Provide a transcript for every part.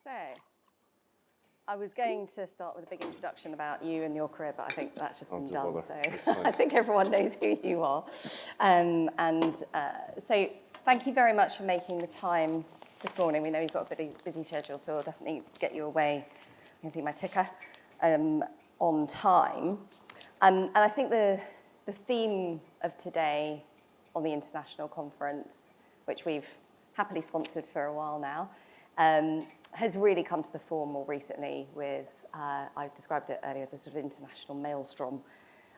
So, I was going to start with a big introduction about you and your career, but I think that's just been done. Bother. So I think everyone knows who you are. So thank you very much for making the time this morning. We know you've got a busy schedule, so we'll definitely get you away. I can see my ticker on time. And I think the theme of today on the international conference, which we've happily sponsored for a while now, has really come to the fore more recently with, I described it earlier as a sort of international maelstrom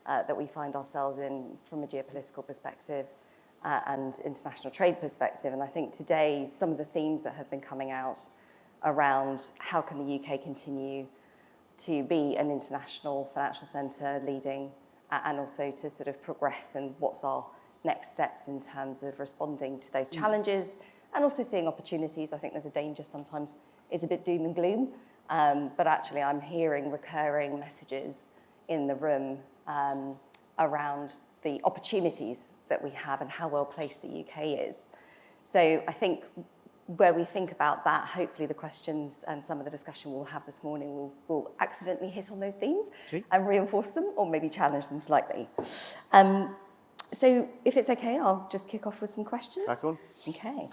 that we find ourselves in from a geopolitical perspective and international trade perspective. And I think today, some of the themes that have been coming out around how can the UK continue to be an international financial centre leading and also to sort of progress and what's our next steps in terms of responding to those challenges and also seeing opportunities. I think there's a danger sometimes it's a bit doom and gloom, but actually I'm hearing recurring messages in the room around the opportunities that we have and how well placed the UK is. So I think where we think about that, hopefully the questions and some of the discussion we'll have this morning will accidentally hit on those themes and reinforce them or maybe challenge them slightly. So if it's okay, I'll just kick off with some questions. Back on. Okay.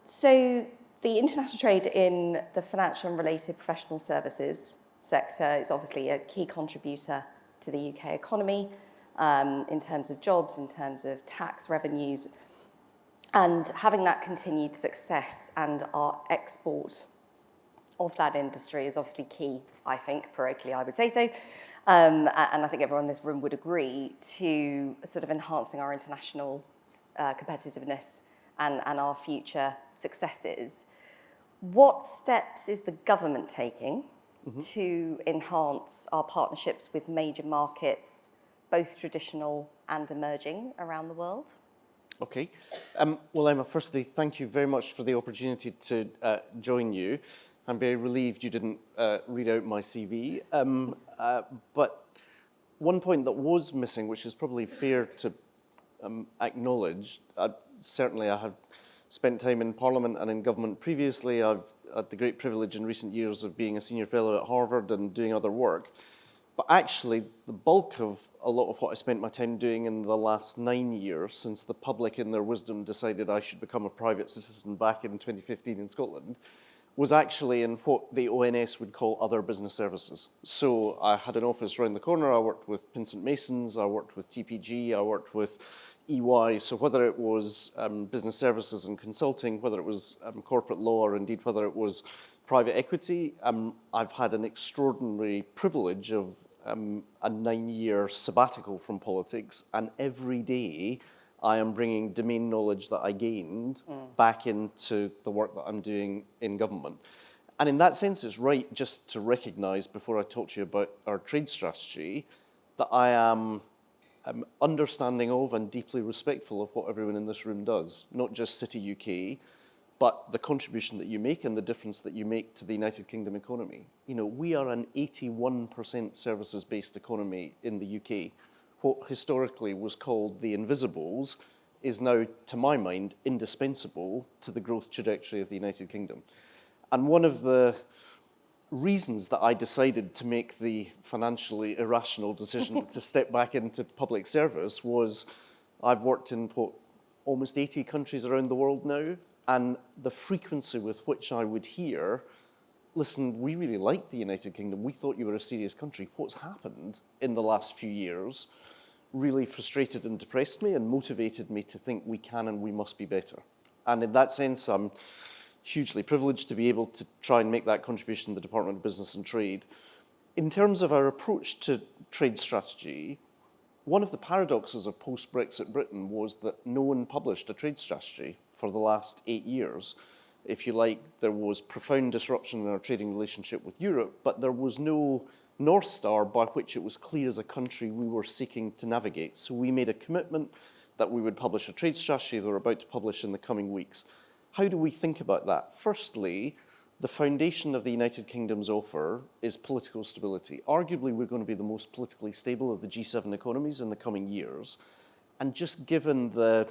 So the international trade in the financial and related professional services sector is obviously a key contributor to the UK economy in terms of jobs, in terms of tax revenues, and having that continued success and our export of that industry is obviously key, I think, parochially I would say so, and I think everyone in this room would agree, to sort of enhancing our international competitiveness and our future successes. What steps is the government taking to enhance our partnerships with major markets, both traditional and emerging around the world? Okay. Well, Emma, firstly, thank you very much for the opportunity to join you. I'm very relieved you didn't read out my CV. But one point that was missing, which is probably fair to acknowledge, certainly I have spent time in Parliament and in government previously. I've had the great privilege in recent years of being a senior fellow at Harvard and doing other work. But actually, the bulk of a lot of what I spent my time doing in the last 9 years, since the public in their wisdom decided I should become a private citizen back in 2015 in Scotland, was actually in what the ONS would call other business services. So I had an office round the corner. I worked with Pinsent Masons, I worked with TPG, I worked with EY. So whether it was business services and consulting, whether it was corporate law, or indeed whether it was private equity, I've had an extraordinary privilege of a 9-year sabbatical from politics, and every day I am bringing domain knowledge that I gained back into the work that I'm doing in government. And in that sense, it's right just to recognise, before I talk to you about our trade strategy, that I am understanding of and deeply respectful of what everyone in this room does, not just City UK, but the contribution that you make and the difference that you make to the United Kingdom economy. You know, we are an 81% services-based economy in the UK. What historically was called the invisibles is now, to my mind, indispensable to the growth trajectory of the United Kingdom. And one of the reasons that I decided to make the financially irrational decision to step back into public service was I've worked in almost 80 countries around the world now, and the frequency with which I would hear, listen, we really like the United Kingdom, we thought you were a serious country, what's happened in the last few years really frustrated and depressed me and motivated me to think we can and we must be better. And in that sense, I'm hugely privileged to be able to try and make that contribution to the Department of Business and Trade. In terms of our approach to trade strategy, one of the paradoxes of post-Brexit Britain was that no one published a trade strategy for the last 8 years. If you like, there was profound disruption in our trading relationship with Europe, but there was no North Star by which it was clear as a country we were seeking to navigate. So we made a commitment that we would publish a trade strategy that we're about to publish in the coming weeks. How do we think about that? Firstly, the foundation of the United Kingdom's offer is political stability. Arguably, we're going to be the most politically stable of the G7 economies in the coming years. And just given the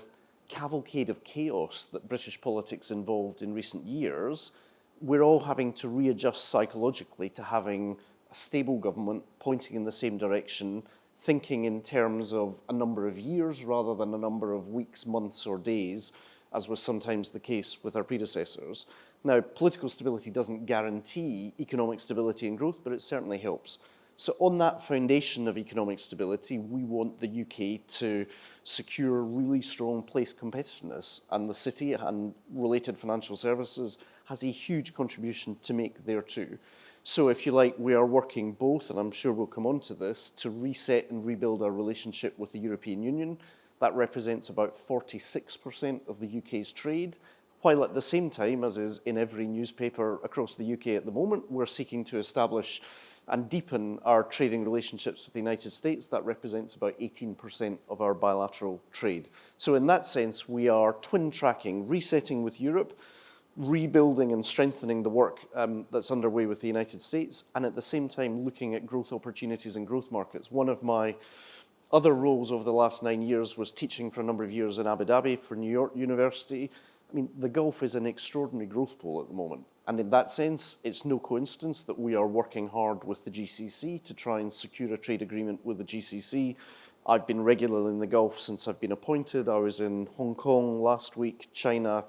cavalcade of chaos that British politics involved in recent years, we're all having to readjust psychologically to having a stable government pointing in the same direction, thinking in terms of a number of years rather than a number of weeks, months, or days, as was sometimes the case with our predecessors. Now, political stability doesn't guarantee economic stability and growth, but it certainly helps. So on that foundation of economic stability, we want the UK to secure really strong place competitiveness, and the city and related financial services has a huge contribution to make there too. So if you like, we are working both, and I'm sure we'll come on to this, to reset and rebuild our relationship with the European Union. That represents about 46% of the UK's trade, while at the same time, as is in every newspaper across the UK at the moment, we're seeking to establish and deepen our trading relationships with the United States. That represents about 18% of our bilateral trade. So in that sense, we are twin tracking, resetting with Europe, rebuilding and strengthening the work that's underway with the United States, and at the same time looking at growth opportunities in growth markets. One of my other roles over the last 9 years was teaching for a number of years in Abu Dhabi for New York University. I mean, the Gulf is an extraordinary growth pole at the moment. And in that sense, it's no coincidence that we are working hard with the GCC to try and secure a trade agreement with the GCC. I've been regularly in the Gulf since I've been appointed. I was in Hong Kong last week, China,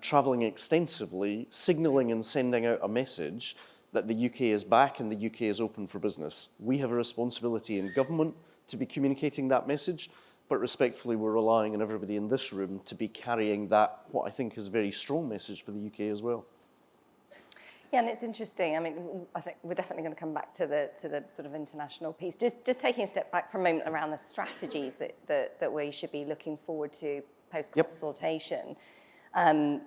traveling extensively, signaling and sending out a message that the UK is back and the UK is open for business. We have a responsibility in government to be communicating that message, but respectfully, we're relying on everybody in this room to be carrying that, what I think is a very strong message for the UK as well. Yeah, and it's interesting. I mean, I think we're definitely going to come back to the sort of international piece. Just taking a step back for a moment around the strategies that we should be looking forward to post-consultation. Yep.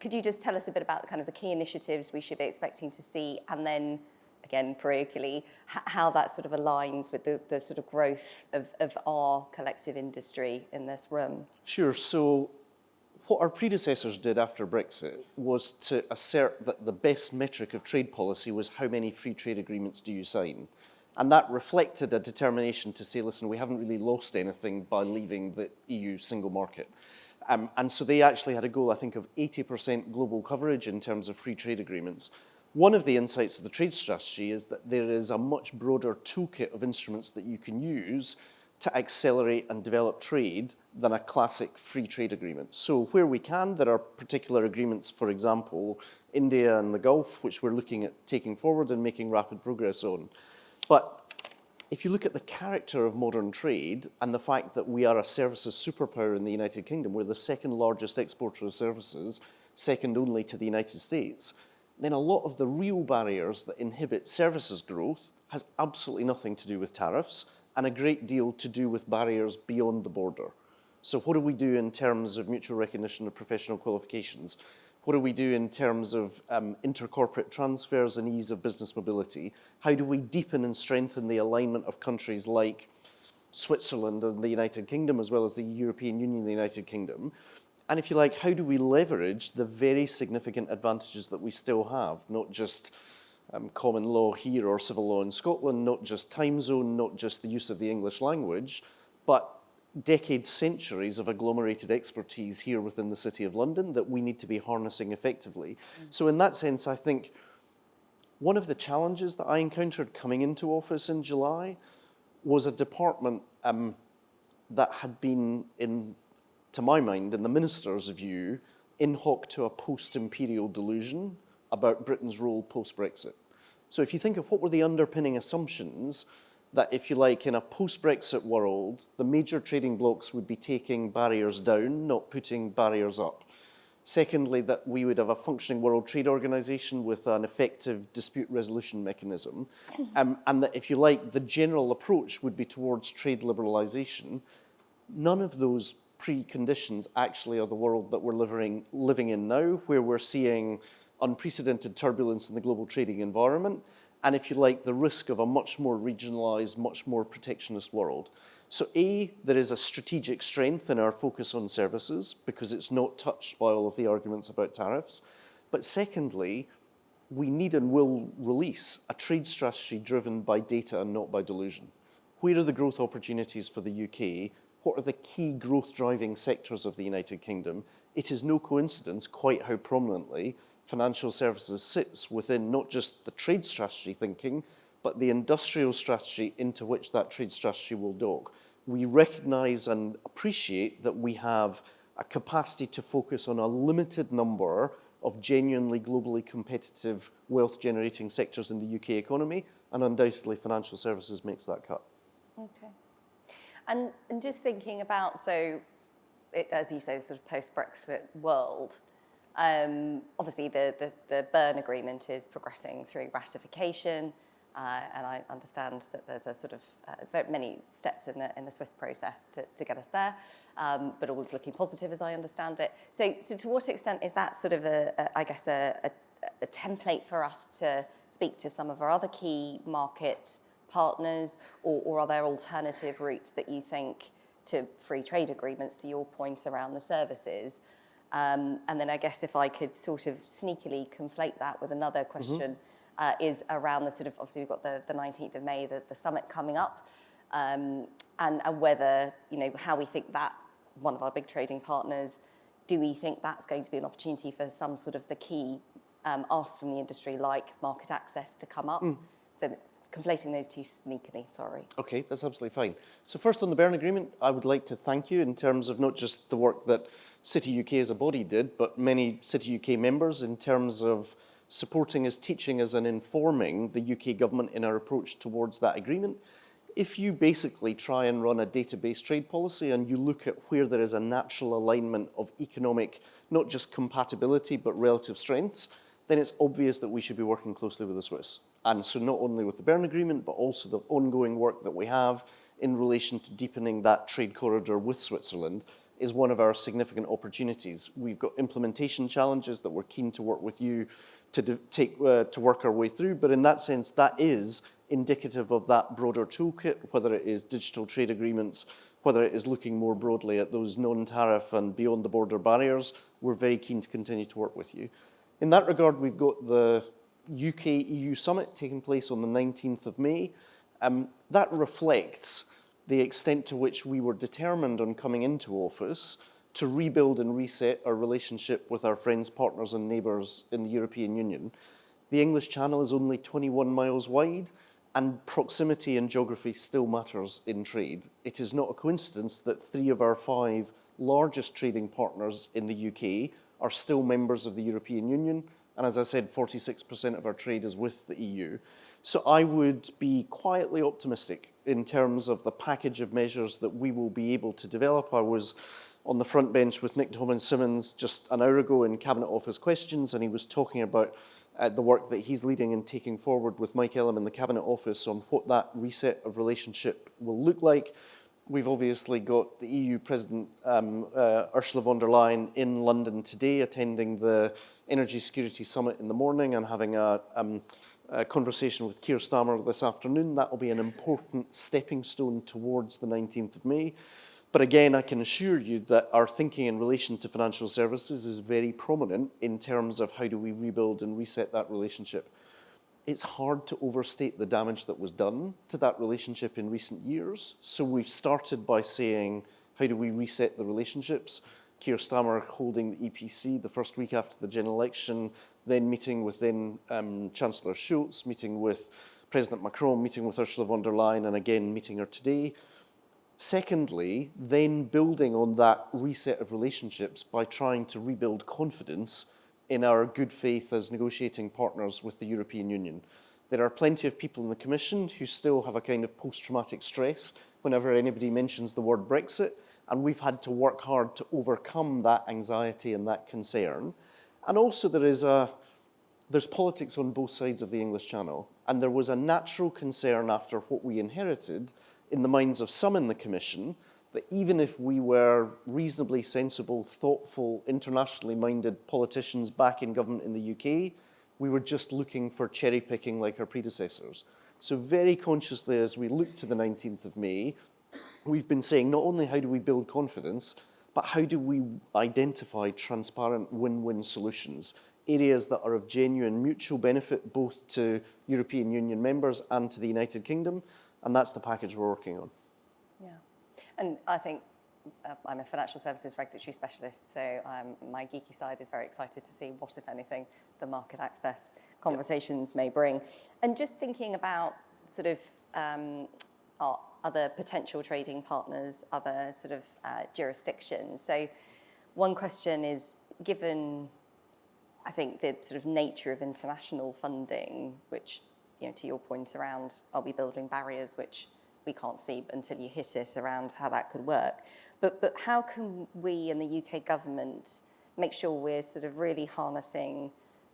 Could you just tell us a bit about kind of the key initiatives we should be expecting to see, and then, again, parochially, how that sort of aligns with the sort of growth of our collective industry in this room? Sure. So what our predecessors did after Brexit was to assert that the best metric of trade policy was how many free trade agreements do you sign. And that reflected a determination to say, listen, we haven't really lost anything by leaving the EU single market. And so they actually had a goal, I think, of 80% global coverage in terms of free trade agreements. One of the insights of the trade strategy is that there is a much broader toolkit of instruments that you can use to accelerate and develop trade than a classic free trade agreement. So where we can, there are particular agreements, for example, India and the Gulf, which we're looking at taking forward and making rapid progress on. But if you look at the character of modern trade and the fact that we are a services superpower in the United Kingdom, we're the second largest exporter of services, second only to the United States, then a lot of the real barriers that inhibit services growth has absolutely nothing to do with tariffs and a great deal to do with barriers beyond the border. So what do we do in terms of mutual recognition of professional qualifications? What do we do in terms of intercorporate transfers and ease of business mobility? How do we deepen and strengthen the alignment of countries like Switzerland and the United Kingdom, as well as the European Union and the United Kingdom? And if you like, how do we leverage the very significant advantages that we still have, not just common law here or civil law in Scotland, not just time zone, not just the use of the English language, but decades, centuries of agglomerated expertise here within the City of London that we need to be harnessing effectively. So in that sense, I think one of the challenges that I encountered coming into office in July was a department that had been, to my mind, in the minister's view, in hoc to a post-imperial delusion about Britain's role post-Brexit. So if you think of what were the underpinning assumptions, that if you like, in a post-Brexit world, the major trading blocs would be taking barriers down, not putting barriers up. Secondly, that we would have a functioning World Trade Organization with an effective dispute resolution mechanism, and that if you like, the general approach would be towards trade liberalization. None of those preconditions actually are the world that we're living in now, where we're seeing unprecedented turbulence in the global trading environment, and if you like, the risk of a much more regionalized, much more protectionist world. So A, there is a strategic strength in our focus on services because it's not touched by all of the arguments about tariffs. But secondly, we need and will release a trade strategy driven by data and not by delusion. Where are the growth opportunities for the UK? What are the key growth driving sectors of the United Kingdom? It is no coincidence quite how prominently financial services sits within not just the trade strategy thinking, but the industrial strategy into which that trade strategy will dock. We recognise and appreciate that we have a capacity to focus on a limited number of genuinely globally competitive wealth-generating sectors in the UK economy, and undoubtedly financial services makes that cut. Okay. And just thinking about, as you say, the sort of post-Brexit world, obviously the Berne Agreement is progressing through ratification, and I understand that there's a sort of many steps in the Swiss process to get us there, but all is looking positive as I understand it. So to what extent is that sort of a template for us to speak to some of our other key market partners, or are there alternative routes that you think to free trade agreements, to your point around the services? And then I guess if I could sort of sneakily conflate that with another question, is around the sort of, obviously we've got the 19th of May, the summit coming up, and whether, how we think that, one of our big trading partners, do we think that's going to be an opportunity for some sort of the key asks from the industry, like market access, to come up? So conflating those two sneakily, sorry. Okay, that's absolutely fine. So first on the Berne Agreement, I would like to thank you in terms of not just the work that City UK as a body did, but many City UK members in terms of supporting us, teaching us and informing the UK government in our approach towards that agreement. If you basically try and run a database trade policy and you look at where there is a natural alignment of economic, not just compatibility, but relative strengths, then it's obvious that we should be working closely with the Swiss. And so not only with the Berne Agreement, but also the ongoing work that we have in relation to deepening that trade corridor with Switzerland is one of our significant opportunities. We've got implementation challenges that we're keen to work with you to work our way through, but in that sense, that is indicative of that broader toolkit, whether it is digital trade agreements, whether it is looking more broadly at those non-tariff and beyond the border barriers. We're very keen to continue to work with you. In that regard, we've got the UK-EU summit taking place on the 19th of May. That reflects the extent to which we were determined on coming into office to rebuild and reset our relationship with our friends, partners and neighbours in the European Union. The English Channel is only 21 miles wide, and proximity and geography still matters in trade. It is not a coincidence that 3 of our 5 largest trading partners in the UK are still members of the European Union, and as I said, 46% of our trade is with the EU. So I would be quietly optimistic in terms of the package of measures that we will be able to develop. I was on the front bench with Nick Tomlin-Simmons just an hour ago in Cabinet Office questions, and he was talking about the work that he's leading and taking forward with Mike Ellum in the Cabinet Office on what that reset of relationship will look like. We've obviously got the EU President Ursula von der Leyen in London today, attending the Energy Security Summit in the morning and having a conversation with Keir Starmer this afternoon. That will be an important stepping stone towards the 19th of May. But again, I can assure you that our thinking in relation to financial services is very prominent in terms of how do we rebuild and reset that relationship. It's hard to overstate the damage that was done to that relationship in recent years. So we've started by saying, how do we reset the relationships? Keir Starmer holding the EPC the first week after the general election, then meeting with Chancellor Schulz, meeting with President Macron, meeting with Ursula von der Leyen, and again meeting her today. Secondly, then building on that reset of relationships by trying to rebuild confidence in our good faith as negotiating partners with the European Union. There are plenty of people in the Commission who still have a kind of post-traumatic stress whenever anybody mentions the word Brexit, and we've had to work hard to overcome that anxiety and that concern. And also there's politics on both sides of the English Channel, and there was a natural concern after what we inherited in the minds of some in the Commission that even if we were reasonably sensible, thoughtful, internationally minded politicians back in government in the UK, we were just looking for cherry picking like our predecessors. So very consciously, as we look to the 19th of May, we've been saying not only how do we build confidence, but how do we identify transparent win-win solutions, areas that are of genuine mutual benefit both to European Union members and to the United Kingdom, and that's the package we're working on. Yeah, and I think I'm a financial services regulatory specialist, so my geeky side is very excited to see what, if anything, the market access conversations may bring. And just thinking about sort of our other potential trading partners, other sort of jurisdictions. So one question is, given, I think, the sort of nature of international funding, which, to your point around, are we building barriers which we can't see until you hit it, around how that could work. But how can we in the UK government make sure we're sort of really harnessing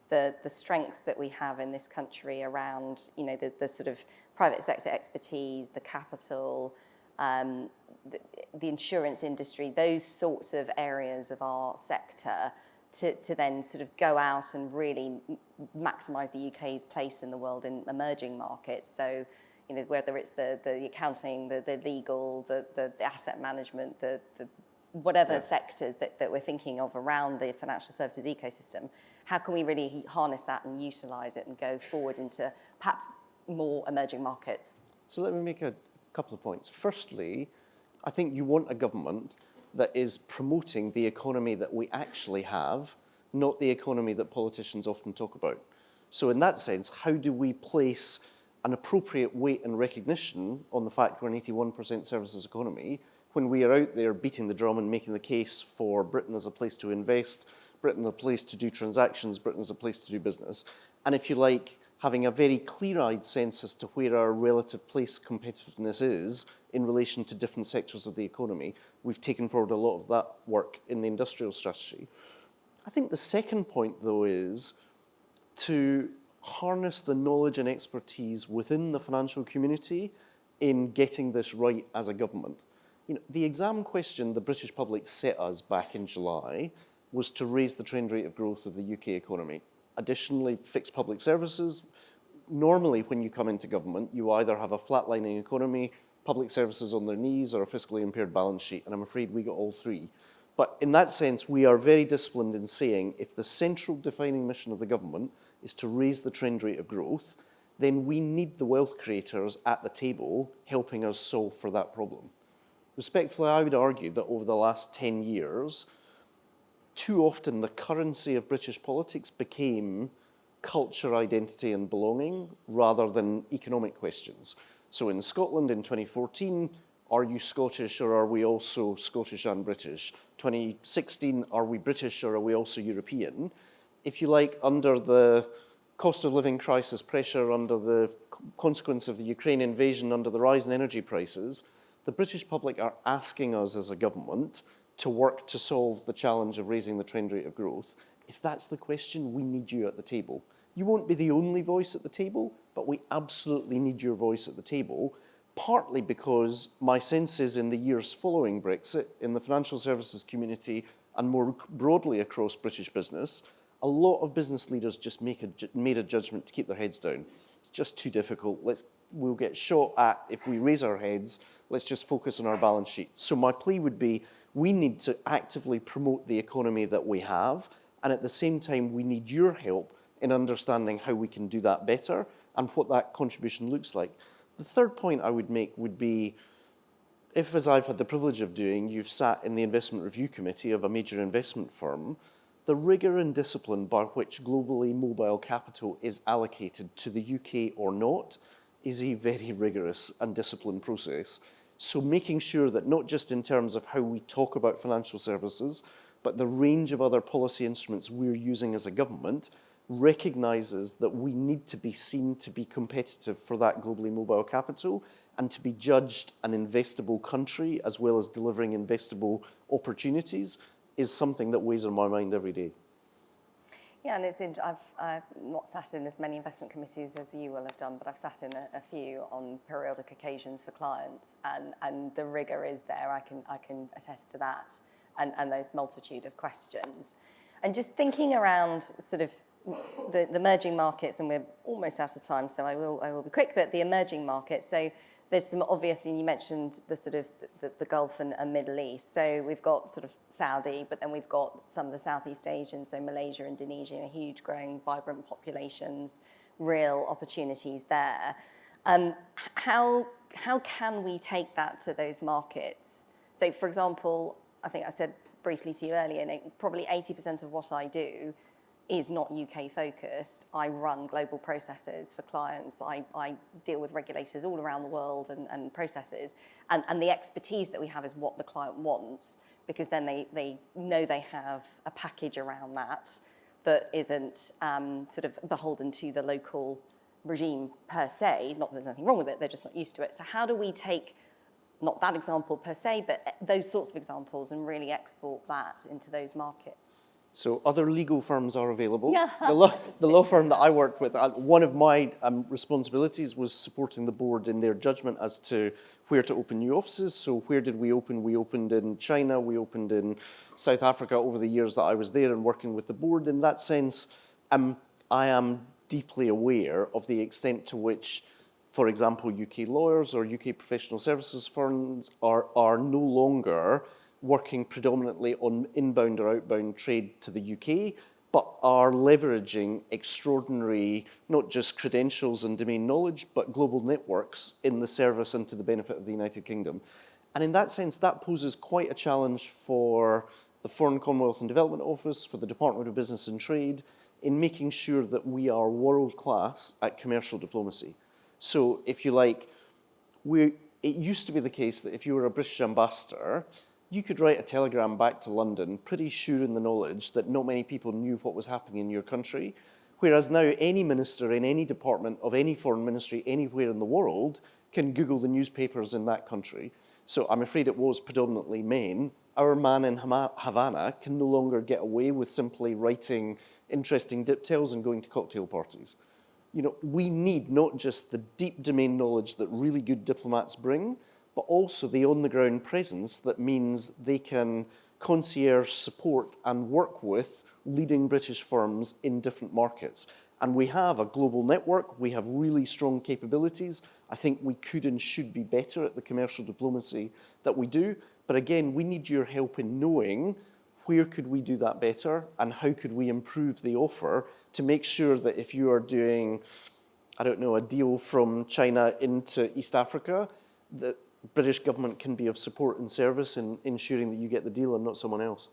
the strengths that we have in this country around, the sort of private sector expertise, the capital, the insurance industry, those sorts of areas of our sector, to then sort of go out and really maximise the UK's place in the world in emerging markets. So, whether it's the accounting, the legal, the asset management, the whatever sectors that we're thinking of around the financial services ecosystem, how can we really harness that and utilise it and go forward into perhaps more emerging markets? So let me make a couple of points. Firstly, I think you want a government that is promoting the economy that we actually have, not the economy that politicians often talk about. So in that sense, how do we place an appropriate weight and recognition on the fact we're an 81% services economy when we are out there beating the drum and making the case for Britain as a place to invest, Britain a place to do transactions, Britain as a place to do business, and if you like, having a very clear-eyed sense as to where our relative place competitiveness is in relation to different sectors of the economy. We've taken forward a lot of that work in the industrial strategy. I think the second point, though, is to harness the knowledge and expertise within the financial community in getting this right as a government. The exam question the British public set us back in July was to raise the trend rate of growth of the UK economy. Additionally, fix public services. Normally, when you come into government, you either have a flatlining economy, public services on their knees, or a fiscally impaired balance sheet, and I'm afraid we got all three. But in that sense, we are very disciplined in saying if the central defining mission of the government is to raise the trend rate of growth, then we need the wealth creators at the table helping us solve for that problem. Respectfully, I would argue that over the last 10 years, too often the currency of British politics became culture, identity and belonging rather than economic questions. So in Scotland in 2014, are you Scottish or are we also Scottish and British? 2016, are we British or are we also European? If you like, under the cost of living crisis pressure, under the consequence of the Ukraine invasion, under the rise in energy prices, the British public are asking us as a government to work to solve the challenge of raising the trend rate of growth. If that's the question, we need you at the table. You won't be the only voice at the table, but we absolutely need your voice at the table, partly because my sense is in the years following Brexit, in the financial services community and more broadly across British business, a lot of business leaders just made a judgment to keep their heads down. It's just too difficult. We'll get shot at if we raise our heads. Let's just focus on our balance sheet. So my plea would be, we need to actively promote the economy that we have, and at the same time, we need your help in understanding how we can do that better and what that contribution looks like. The third point I would make would be, if, as I've had the privilege of doing, you've sat in the investment review committee of a major investment firm, the rigour and discipline by which globally mobile capital is allocated to the UK or not is a very rigorous and disciplined process. So making sure that not just in terms of how we talk about financial services, but the range of other policy instruments we're using as a government recognises that we need to be seen to be competitive for that globally mobile capital and to be judged an investable country as well as delivering investable opportunities is something that weighs on my mind every day. Yeah, and I've not sat in as many investment committees as you will have done, but I've sat in a few on periodic occasions for clients, and the rigour is there. I can attest to that, and those multitude of questions. And just thinking around sort of the emerging markets, and we're almost out of time, so I will be quick. But the emerging markets, so there's some obvious, and you mentioned the sort of the Gulf and Middle East. So we've got sort of Saudi, but then we've got some of the Southeast Asian, so Malaysia, Indonesia, huge, growing, vibrant populations, real opportunities there. How can we take that to those markets So, for example, I think I said briefly to you earlier, probably 80% of what I do is not UK focused. I run global processes for clients. I deal with regulators all around the world and processes. And the expertise that we have is what the client wants, because then they know they have a package around that isn't sort of beholden to the local regime per se. Not that there's anything wrong with it, they're just not used to it. So how do we take, not that example per se, but those sorts of examples and really export that into those markets? So other legal firms are available. Yeah. The law firm that I worked with, one of my responsibilities was supporting the board in their judgment as to where to open new offices. So where did we open? We opened in China, we opened in South Africa over the years that I was there and working with the board. In that sense, I am deeply aware of the extent to which, for example, UK lawyers or UK professional services firms are no longer working predominantly on inbound or outbound trade to the UK, but are leveraging extraordinary, not just credentials and domain knowledge, but global networks in the service and to the benefit of the United Kingdom. And in that sense, that poses quite a challenge for the Foreign Commonwealth and Development Office, for the Department of Business and Trade, in making sure that we are world-class at commercial diplomacy. So, if you like, it used to be the case that if you were a British ambassador, you could write a telegram back to London pretty sure in the knowledge that not many people knew what was happening in your country, whereas now any minister in any department of any foreign ministry anywhere in the world can Google the newspapers in that country. So I'm afraid it was predominantly men. Our man in Havana can no longer get away with simply writing interesting diptychs and going to cocktail parties. You know, we need not just the deep domain knowledge that really good diplomats bring, but also the on-the-ground presence that means they can concierge support and work with leading British firms in different markets. And we have a global network, we have really strong capabilities. I think we could and should be better at the commercial diplomacy that we do. But again, we need your help in knowing where could we do that better and how could we improve the offer to make sure that if you are doing, I don't know, a deal from China into East Africa, that British government can be of support and service in ensuring that you get the deal and not someone else.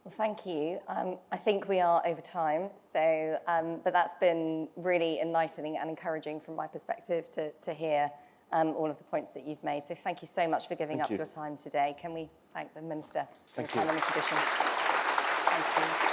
Well, thank you. I think we are over time, so but that's been really enlightening and encouraging from my perspective to hear all of the points that you've made. So thank you so much for giving up your time today. Can we thank the Minister for your time and the tradition? Thank you.